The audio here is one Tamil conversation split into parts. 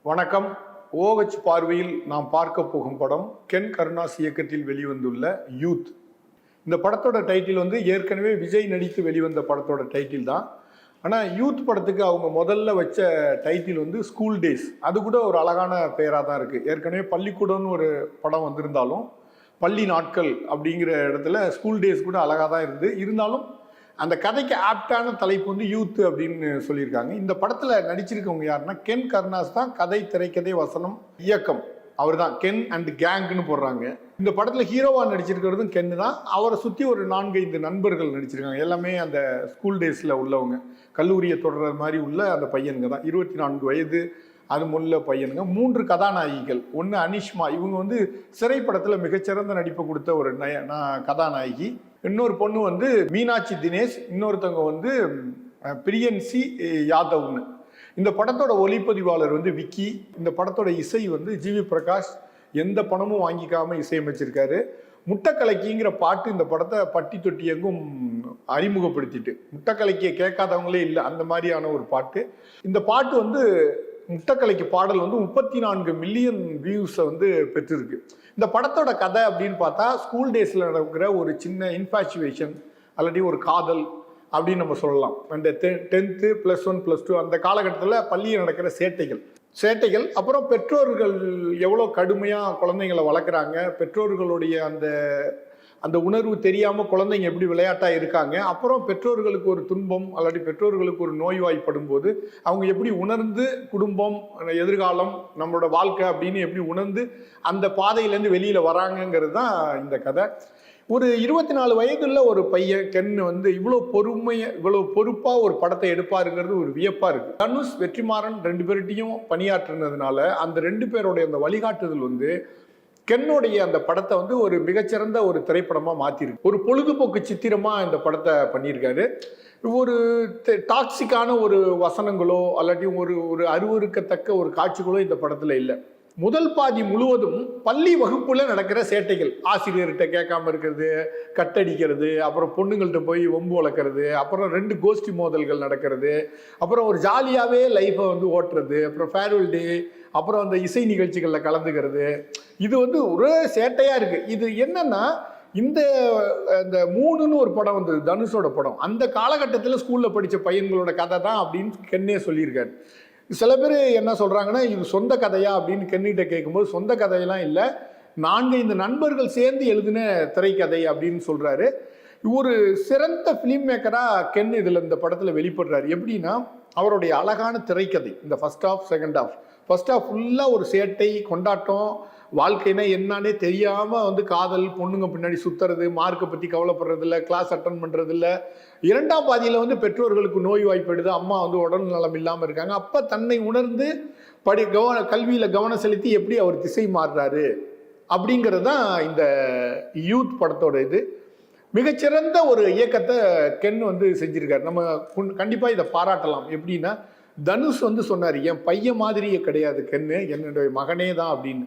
வணக்கம். ஓஹெச் பார்வையில் நாம் பார்க்க போகும் படம் கென் கருணாஸ் இயக்கத்தில் வெளிவந்துள்ள யூத். இந்த படத்தோட டைட்டில் வந்து ஏற்கனவே விஜய் நடித்து வெளிவந்த படத்தோட டைட்டில் தான். ஆனால் யூத் படத்துக்கு அவங்க முதல்ல வச்ச டைட்டில் வந்து ஸ்கூல் டேஸ். அது கூட ஒரு அழகான பெயராக தான் இருக்குது. ஏற்கனவே பள்ளிக்கூடம்னு ஒரு படம் வந்திருந்தாலும் பள்ளி நாட்கள் அப்படிங்கிற இடத்துல ஸ்கூல் டேஸ் கூட அழகாக தான் இருந்தாலும் அந்த கதைக்கு ஆப்டான தலைப்பு வந்து யூத் அப்படின்னு சொல்லியிருக்காங்க. இந்த படத்தில் நடிச்சிருக்கவங்க யாருன்னா கென் கருணாஸ் தான். கதை, திரைக்கதை, வசனம், இயக்கம் அவர் தான். கென் அண்ட் கேங்க்னு போடுறாங்க. இந்த படத்தில் ஹீரோவாக நடிச்சிருக்கிறதும் கென்னு தான். அவரை சுற்றி ஒரு 4-5 நண்பர்கள் நடிச்சிருக்காங்க. எல்லாமே அந்த ஸ்கூல் டேஸில் உள்ளவங்க, கல்லூரியை தொடர்ற மாதிரி உள்ள அந்த பையனுங்க தான். 24 வயது அது முள்ள பையனுங்க. 3 கதாநாயகிகள். ஒன்று அனிஷ்மா, இவங்க வந்து சிறைப்படத்தில் மிகச்சிறந்த நடிப்பை கொடுத்த ஒரு கதாநாயகி. இன்னொரு பொண்ணு வந்து மீனாட்சி தினேஷ், இன்னொருத்தவங்க வந்து பிரியன்சி யாதவ்னு. இந்த படத்தோட ஒளிப்பதிவாளர் வந்து விக்கி. இந்த படத்தோட இசை வந்து ஜிவி பிரகாஷ் எந்த பணமும் வாங்கிக்காமல் இசையமைச்சிருக்காரு. முட்டைக்கலைக்கிங்கிற பாட்டு இந்த படத்தை பட்டி தொட்டி எங்கும் அறிமுகப்படுத்திட்டு, முட்டைக்கலைக்கியை கேட்காதவங்களே இல்லை, அந்த மாதிரியான ஒரு பாட்டு. இந்த பாட்டு வந்து முட்டைக்கலைக்கு பாடல் வந்து 34 மில்லியன் வியூஸை வந்து பெற்றிருக்கு. இந்த படத்தோட கதை அப்படின்னு பார்த்தா ஸ்கூல் டேஸில் நடக்கிற ஒரு சின்ன இன்ஃபாச்சுவேஷன் அல்லது ஒரு காதல் அப்படின்னு நம்ம சொல்லலாம். அந்த 10th +1 +2 அந்த காலகட்டத்தில் பள்ளியில் நடக்கிற சேட்டைகள், அப்புறம் பெற்றோர்கள் எவ்வளோ கடுமையாக குழந்தைங்களை வளர்க்குறாங்க, பெற்றோர்களுடைய அந்த உணர்வு தெரியாமல் குழந்தைங்க எப்படி விளையாட்டாக இருக்காங்க, அப்புறம் பெற்றோர்களுக்கு ஒரு துன்பம் அல்லது பெற்றோர்களுக்கு ஒரு நோய்வாய்ப்படும் போது அவங்க எப்படி உணர்ந்து குடும்பம், எதிர்காலம், நம்மளோட வாழ்க்கை அப்படின்னு எப்படி உணர்ந்து அந்த பாதையிலேருந்து வெளியில் வராங்கங்கிறது தான் இந்த கதை. ஒரு 24 வயதுள்ள ஒரு பையன் கென்னு வந்து இவ்வளோ பொறுப்பாக ஒரு படத்தை எடுப்பாருங்கிறது ஒரு வியப்பாக இருக்குது. தனுஷ், வெற்றிமாறன் 2 பேர்கிட்டையும் பணியாற்றுனதுனால அந்த 2 பேருடைய அந்த வழிகாட்டுதல் வந்து கென்னுடைய அந்த படத்தை வந்து ஒரு மிகச்சிறந்த ஒரு திரைப்படமாக மாற்றிருக்கு. ஒரு பொழுதுபோக்கு சித்திரமாக இந்த படத்தை பண்ணியிருக்காரு. ஒரு டாக்ஸிக்கான ஒரு வசனங்களோ அல்லாட்டி ஒரு அருவருக்கத்தக்க ஒரு காட்சிகளோ இந்த படத்தில் இல்லை. முதல் பாதி முழுவதும் பள்ளி வகுப்புல நடக்கிற சேட்டைகள், ஆசிரியர்கிட்ட கேட்காம இருக்கிறது, கட்டடிக்கிறது, அப்புறம் பொண்ணுங்கள்ட்ட போய் வம்பு வளர்க்குறது, அப்புறம் 2 கோஷ்டி மோதல்கள் நடக்கிறது, அப்புறம் ஒரு ஜாலியாகவே லைஃப்பை வந்து ஓட்டுறது, அப்புறம் ஃபேர்வெல் டே, அப்புறம் அந்த இசை நிகழ்ச்சிகளில் கலந்துக்கிறது. இது வந்து ஒரே சேட்டையாக இருக்குது. இது என்னன்னா இந்த 3ன்னு ஒரு படம் வந்தது, தனுஷோட படம். அந்த காலகட்டத்தில் ஸ்கூலில் படித்த பையன்களோட கதை தான் அப்படின்னு கென்னே சொல்லியிருக்காரு. சில பேர் என்ன சொல்கிறாங்கன்னா இது சொந்த கதையா அப்படின்னு கென்னிட்ட கேட்கும்போது சொந்த கதையெல்லாம் இல்லை, 4-5 நண்பர்கள் சேர்ந்து எழுதின திரைக்கதை அப்படின்னு சொல்கிறாரு. ஒரு சிறந்த ஃபிலிம் மேக்கராக கென் இதில் இந்த படத்தில் வெளிப்படுறாரு. எப்படின்னா அவருடைய அழகான திரைக்கதை, இந்த ஃபர்ஸ்ட் ஹாஃப் ஃபுல்லாக ஒரு சேட்டை, கொண்டாட்டம், வாழ்க்கைனா என்னன்னே தெரியாமல் வந்து காதல், பொண்ணுங்க பின்னாடி சுற்றுறது, மார்க்கை பற்றி கவலைப்படுறதில்ல, கிளாஸ் அட்டன் பண்ணுறதில்ல. 2ஆம் பாதியில் வந்து பெற்றோர்களுக்கு நோய் வாய்ப்படுது, அம்மா வந்து உடல் நலம் இல்லாமல் இருக்காங்க. அப்போ தன்னை உணர்ந்து கல்வியில் கவனம் செலுத்தி எப்படி அவர் திசை மாறுறாரு அப்படிங்கிறது தான் இந்த யூத் படத்தோட இது. மிகச்சிறந்த ஒரு இயக்கத்தை கென் வந்து செஞ்சுருக்காரு. நம்ம கண்டிப்பாக இதை பாராட்டலாம். எப்படின்னா தனுஷ் வந்து சொன்னார், என் பையன் மாதிரியே கிடையாது கென்னு, என்னுடைய மகனே தான் அப்படின்னு.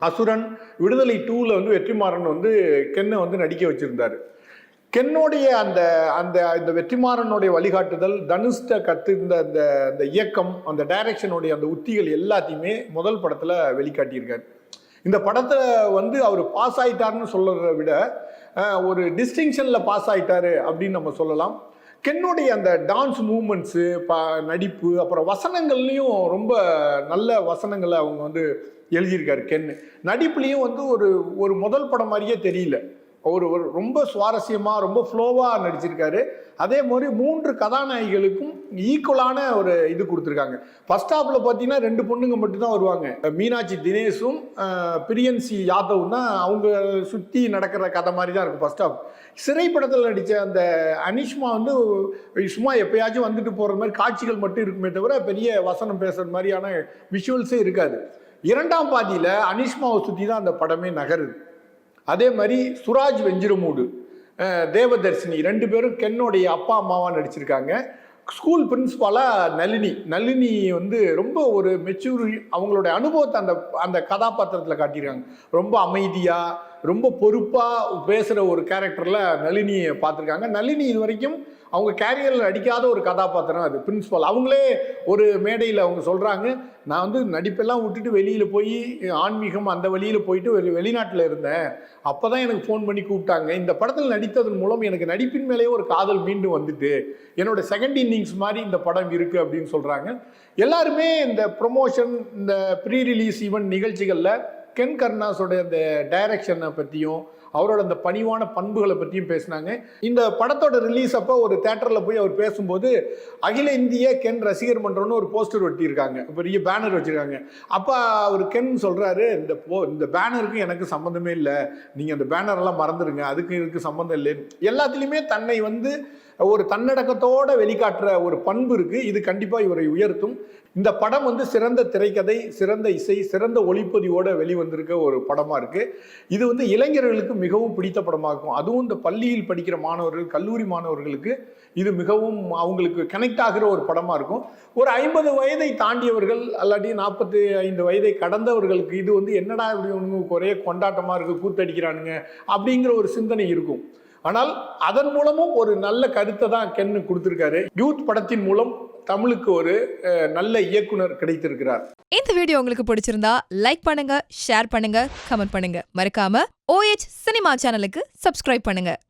அசுரன், விடுதலை 2ல் வந்து வெற்றிமாறன் வந்து கென்னை வந்து நடிக்க வச்சிருந்தாரு. கென்னோடைய அந்த வெற்றிமாறனுடைய வழிகாட்டுதல், தனுஷ்ட கற்றுருந்த அந்த இயக்கம், அந்த டைரக்ஷனுடைய அந்த உத்திகள் எல்லாத்தையுமே முதல் படத்தில் வெளிக்காட்டியிருக்காரு. இந்த படத்தை வந்து அவர் பாஸ் ஆயிட்டாருன்னு சொல்றதை விட ஒரு டிஸ்டிங்ஷனில் பாஸ் ஆயிட்டாரு அப்படின்னு நம்ம சொல்லலாம். கென்னுடைய அந்த டான்ஸ் மூமெண்ட்ஸு, நடிப்பு, அப்புறம் வசனங்கள்லையும் ரொம்ப நல்ல வசனங்களை அவங்க வந்து எழுதியிருக்காரு. கென்னு நடிப்புலேயும் வந்து ஒரு முதல் படம் மாதிரியே தெரியல, ஒரு ரொம்ப சுவாரஸ்யமாக ரொம்ப ஃப்ளோவாக நடிச்சிருக்காரு. அதே மாதிரி 3 கதாநாயகிகளுக்கும் ஈக்குவலான ஒரு இது கொடுத்துருக்காங்க. ஃபர்ஸ்ட் ஹாஃபில் பார்த்தீங்கன்னா 2 பொண்ணுங்க மட்டும்தான் வருவாங்க. மீனாட்சி தினேஷும் பிரியன்சி யாதவும் தான். அவங்க சுற்றி நடக்கிற கதை மாதிரி தான் இருக்கும் ஃபர்ஸ்ட் ஹாஃப். சிறைப்படத்தில் நடித்த அந்த அனிஷ்மா வந்து சும்மா எப்பயாச்சும் வந்துட்டு போகிற மாதிரி காட்சிகள் மட்டும் இருக்குமே தவிர பெரிய வசனம் பேசுகிற மாதிரியான விஷுவல்ஸே இருக்காது. 2ஆம் பாதியில் அனிஷ்மாவை சுற்றி தான் அந்த படமே நகருது. அதே மாதிரி சுராஜ் வெஞ்சிரமூடு, தேவதர்ஷினி 2 பேரும் கென்னுடைய அப்பா அம்மாவாக நடிச்சிருக்காங்க. ஸ்கூல் பிரின்சிபாலாக நளினி வந்து ரொம்ப ஒரு மெச்சூர், அவங்களுடைய அனுபவத்தை அந்த கதாபாத்திரத்தில் காட்டியிருக்காங்க. ரொம்ப அமைதியாக, ரொம்ப பொறுப்பாக பேசுகிற ஒரு கேரக்டரில் நளினியை பார்த்துருக்காங்க. நளினி இது வரைக்கும் அவங்க கேரியரில் அடிக்காத ஒரு கதாபாத்திரம் அது. பிரின்சிபால் அவங்களே ஒரு மேடையில் அவங்க சொல்கிறாங்க, நான் வந்து நடிப்பெல்லாம் விட்டுட்டு வெளியில் போய் ஆன்மீகம் அந்த வழியில் போயிட்டு வெளிநாட்டில் இருந்தேன். அப்போ தான் எனக்கு ஃபோன் பண்ணி கூப்பிட்டாங்க. இந்த படத்தில் நடித்ததன் மூலம் எனக்கு நடிப்பின் மேலேயே ஒரு காதல் மீண்டும் வந்துட்டு என்னோட செகண்ட் இன்னிங்ஸ் மாதிரி இந்த படம் இருக்குது அப்படின்னு சொல்கிறாங்க. எல்லாருமே இந்த ப்ரொமோஷன், இந்த ப்ரீ ரிலீஸ் ஈவெண்ட் நிகழ்ச்சிகளில் கென் கருணாஸோட அந்த டைரக்ஷனை பற்றியும் அவரோட அந்த பணிவான பண்புகளை பற்றியும் பேசினாங்க. இந்த படத்தோட ரிலீஸ் அப்போ ஒரு தேட்டரில் போய் அவர் பேசும்போது அகில இந்திய கென் ரசிகர் மன்றம்னு ஒரு போஸ்டர் ஒட்டியிருக்காங்க, பெரிய பேனர் வச்சுருக்காங்க. அப்போ அவர் கென் சொல்கிறாரு, இந்த பேனருக்கு எனக்கு சம்மந்தமே இல்லை, நீங்கள் அந்த பேனரெல்லாம் மறந்துடுங்க, அதுக்கு இதுக்கு சம்மந்தம் இல்லை. எல்லாத்துலேயுமே தன்னை வந்து ஒரு தன்னடக்கத்தோடு வெளிக்காட்டுற ஒரு பண்பு இருக்குது. இது கண்டிப்பாக இவரை உயர்த்தும். இந்த படம் வந்து சிறந்த திரைக்கதை, சிறந்த இசை, சிறந்த ஒளிப்பதிவோடு வெளிவந்திருக்க ஒரு படமாக இருக்குது. இது வந்து இளைஞர்களுக்கு மிகவும் பிடித்த படமாக இருக்கும். அதுவும் இந்த பள்ளியில் படிக்கிற மாணவர்கள், கல்லூரி மாணவர்களுக்கு இது மிகவும் அவங்களுக்கு கனெக்ட் ஆகிற ஒரு படமாக இருக்கும். ஒரு 50 வயதை தாண்டியவர்கள் அல்லாட்டி 45 வயதை கடந்தவர்களுக்கு இது வந்து என்னடா இப்படி ஒரே கொண்டாட்டமாக இருக்குது, கூத்தடிக்கிறானுங்க அப்படிங்கிற ஒரு சிந்தனை இருக்கும். ஆனால் அதன் மூலமும் ஒரு நல்ல கருத்தை தான் கென்னு கொடுத்துருக்காரு. யூத் படத்தின் மூலம் தமிழுக்கு ஒரு நல்ல இயக்குனர் கிடைத்திருக்கிறார். இந்த வீடியோ உங்களுக்கு பிடிச்சிருந்தா லைக் பண்ணுங்க, ஷேர் பண்ணுங்க, கமெண்ட் பண்ணுங்க. மறக்காம OH சினிமா சேனலுக்கு சப்ஸ்கிரைப் பண்ணுங்க.